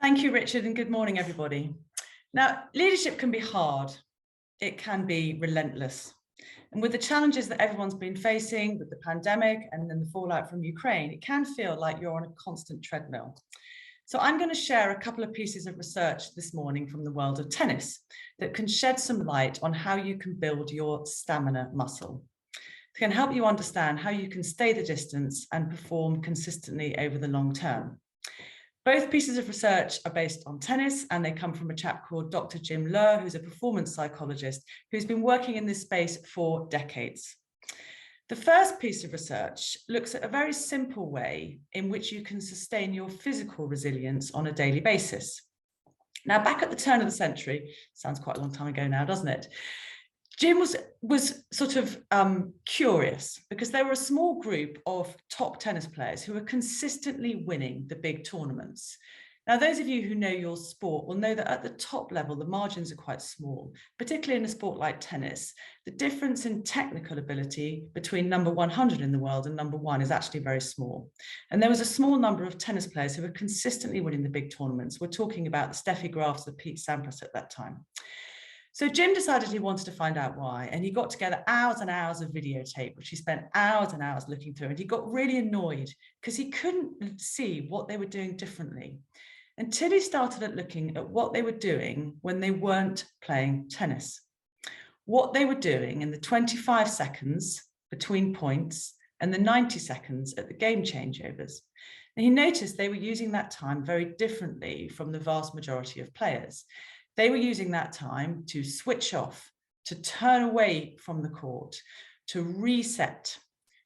Thank you, Richard, and good morning, everybody. Now, leadership can be hard. It can be relentless. And with the challenges that everyone's been facing with the pandemic and then the fallout from Ukraine, it can feel like you're on a constant treadmill. So I'm going to share a couple of pieces of research this morning from the world of tennis that can shed some light on how you can build your stamina muscle. It can help you understand how you can stay the distance and perform consistently over the long term. Both pieces of research are based on tennis, and they come from a chap called Dr. Jim Lehr, who's a performance psychologist who's been working in this space for decades. The first piece of research looks at a very simple way in which you can sustain your physical resilience on a daily basis. Now, back at the turn of the century, sounds quite a long time ago now, doesn't it? Jim was sort of curious because there were a small group of top tennis players who were consistently winning the big tournaments. Now, those of you who know your sport will know that at the top level, the margins are quite small, particularly in a sport like tennis. The difference in technical ability between number 100 in the world and number 1 is actually very small. And there was a small number of tennis players who were consistently winning the big tournaments. We're talking about the Steffi Grafs, the Pete Sampras at that time. So Jim decided he wanted to find out why, and he got together hours and hours of videotape, which he spent hours and hours looking through, and he got really annoyed because he couldn't see what they were doing differently until he started looking at what they were doing when they weren't playing tennis. What they were doing in the 25 seconds between points and the 90 seconds at the game changeovers. And he noticed they were using that time very differently from the vast majority of players. They were using that time to switch off, to turn away from the court, to reset,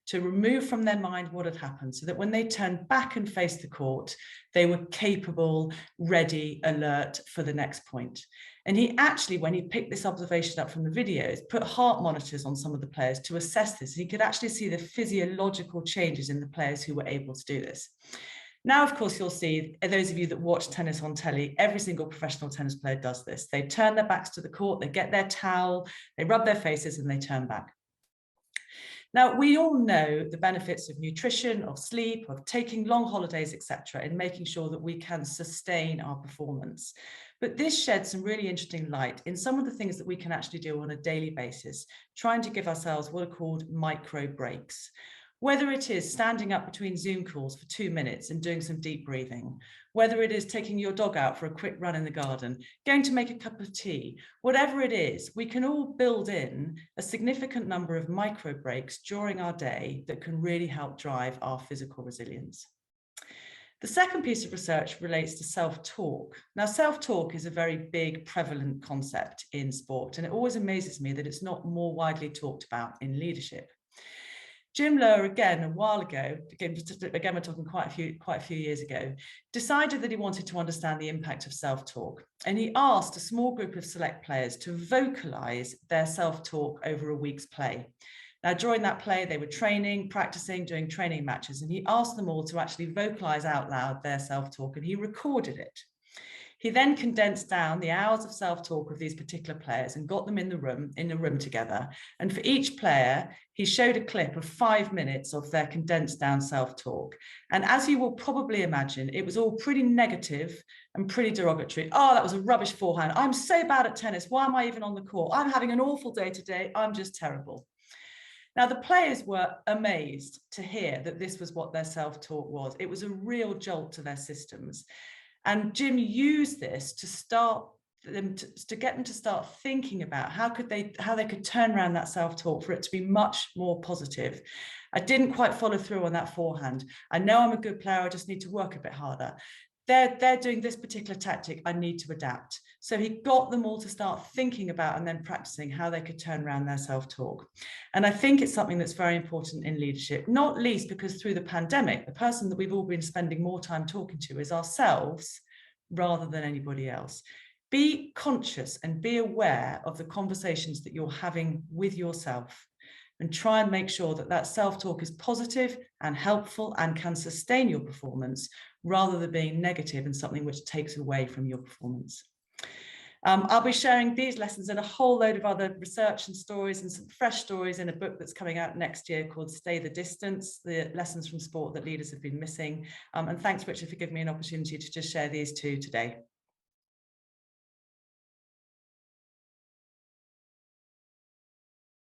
to remove from their mind what had happened, so that when they turned back and faced the court, they were capable, ready, alert for the next point. And he actually, when he picked this observation up from the videos, put heart monitors on some of the players to assess this. He could actually see the physiological changes in the players who were able to do this. Now, of course, you'll see, those of you that watch tennis on telly, every single professional tennis player does this. They turn their backs to the court, they get their towel, they rub their faces, and they turn back. Now, we all know the benefits of nutrition, of sleep, of taking long holidays, etc., in making sure that we can sustain our performance. But this sheds some really interesting light in some of the things that we can actually do on a daily basis, trying to give ourselves what are called micro breaks. Whether it is standing up between Zoom calls for 2 minutes and doing some deep breathing, whether it is taking your dog out for a quick run in the garden, going to make a cup of tea, whatever it is, we can all build in a significant number of micro breaks during our day that can really help drive our physical resilience. The second piece of research relates to self-talk. Now, self-talk is a very big, prevalent concept in sport, and it always amazes me that it's not more widely talked about in leadership. Jim Lehr, again, a while ago, again we're talking quite a few years ago, decided that he wanted to understand the impact of self-talk. And he asked a small group of select players to vocalize their self-talk over a week's play. Now, during that play, they were training, practicing, doing training matches, and he asked them all to actually vocalize out loud their self-talk, and he recorded it. He then condensed down the hours of self-talk of these particular players and got them in a room together. And for each player, he showed a clip of 5 minutes of their condensed down self-talk. And as you will probably imagine, it was all pretty negative and pretty derogatory. Oh, that was a rubbish forehand. I'm so bad at tennis. Why am I even on the court? I'm having an awful day today. I'm just terrible. Now, the players were amazed to hear that this was what their self-talk was. It was a real jolt to their systems. And Jim used this to get them to start thinking about how they could turn around that self-talk for it to be much more positive. I didn't quite follow through on that forehand. I know I'm a good player. I just need to work a bit harder. They're doing this particular tactic. I need to adapt. So he got them all to start thinking about and then practicing how they could turn around their self-talk. And I think it's something that's very important in leadership, not least because through the pandemic, the person that we've all been spending more time talking to is ourselves rather than anybody else. Be conscious and be aware of the conversations that you're having with yourself, and try and make sure that that self-talk is positive and helpful and can sustain your performance rather than being negative and something which takes away from your performance. I'll be sharing these lessons and a whole load of other research and stories and some fresh stories in a book that's coming out next year called Stay the Distance, the lessons from sport that leaders have been missing. And thanks, Richard, for giving me an opportunity to just share these two today.